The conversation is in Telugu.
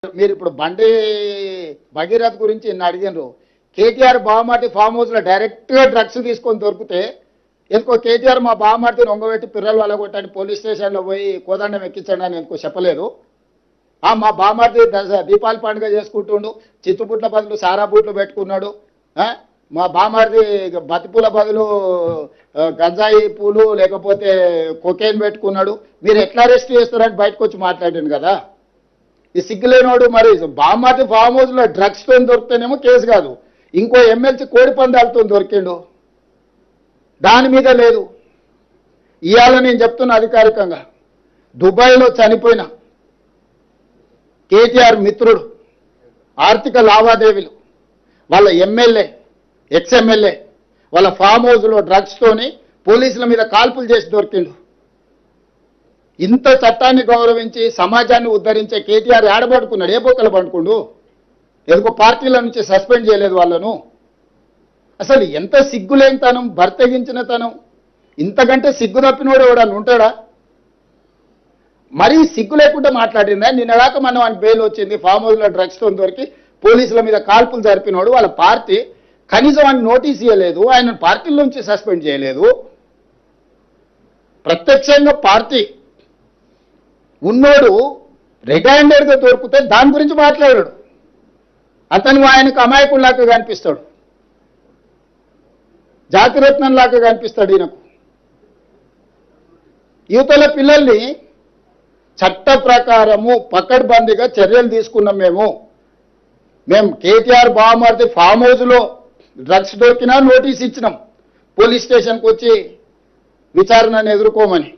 మీరు ఇప్పుడు బండి భగీరథ్ గురించి నిన్న అడిగినారు. కేటీఆర్ బావమాటి ఫామ్ హౌస్లో డైరెక్ట్గా డ్రగ్స్ తీసుకొని దొరికితే ఎందుకో కేటీఆర్ మా బావమాటిని ఒంగబెట్టి పిల్లలు వాళ్ళగొట్టని పోలీస్ స్టేషన్లో పోయి కోదండం ఎక్కించండి అని ఎందుకో చెప్పలేదు. మా బావమాటి దీపావళి పండుగ చేసుకుంటుండు, చిత్తుపుట్ల బదులు సారా బూట్లు పెట్టుకున్నాడు. మా బావమాటి బతిపూల బదులు గంజాయి పూలు లేకపోతే కొకేన్ పెట్టుకున్నాడు. మీరు ఎట్లా అరెస్ట్ చేస్తారని బయటకు వచ్చి మాట్లాడాను కదా. ఈ సిగ్గులేనోడు మరి బావమాటి ఫామ్ హౌస్లో డ్రగ్స్తో దొరికితేనేమో కేసు కాదు, ఇంకో ఎమ్మెల్సీ కోడి పందాలతో దొరికిండు, దాని మీద లేదు. ఇవాళ నేను చెప్తున్నా అధికారికంగా, దుబాయ్లో చనిపోయిన కేటీఆర్ మిత్రుడు ఆర్థిక లావాదేవీలు వాళ్ళ ఎమ్మెల్యే ఎక్స్ఎమ్మెల్యే వాళ్ళ ఫామ్ హౌస్లో డ్రగ్స్తోని పోలీసుల మీద కాల్పులు చేసి దొరికిండు. ఇంత చట్టాన్ని గౌరవించి సమాజాన్ని ఉద్ధరించే కేటీఆర్ ఏడబడుకున్నాడు, ఏ బొక్కలు పండుకుండు, ఎందుకో పార్టీల నుంచి సస్పెండ్ చేయలేదు వాళ్ళను. అసలు ఎంత సిగ్గులేనితనం, బర్తగించిన తనం, ఇంతకంటే సిగ్గు తప్పినోడు ఎవడన్నా ఉంటాడా? మరీ సిగ్గు లేకుండా మాట్లాడిందా. నిన్నదాకా మనం ఆయన బెయిల్ వచ్చింది, ఫామ్ హౌస్లో డ్రగ్స్తో దొరికి పోలీసుల మీద కాల్పులు జరిపినోడు వాళ్ళ పార్టీ కనీసం ఆయన నోటీస్ ఇవ్వలేదు, ఆయన పార్టీల నుంచి సస్పెండ్ చేయలేదు. ప్రత్యక్షంగా పార్టీ ఉన్నోడు రెడ్ హ్యాండెడ్గా దొరికితే దాని గురించి మాట్లాడాడు. అతను ఆయనకు అమాయకుల్లాగా కనిపిస్తాడు, జాతిరత్నంలాగా కనిపిస్తాడు. ఈయనకు యువతల పిల్లల్ని చట్ట ప్రకారము పకడ్బందీగా చర్యలు తీసుకున్నాం. మేము కేటీఆర్ బావమరిది ఫామ్ హౌస్లో డ్రగ్స్ దొరికినా నోటీస్ ఇచ్చినాం, పోలీస్ స్టేషన్కి వచ్చి విచారణను ఎదుర్కోమని.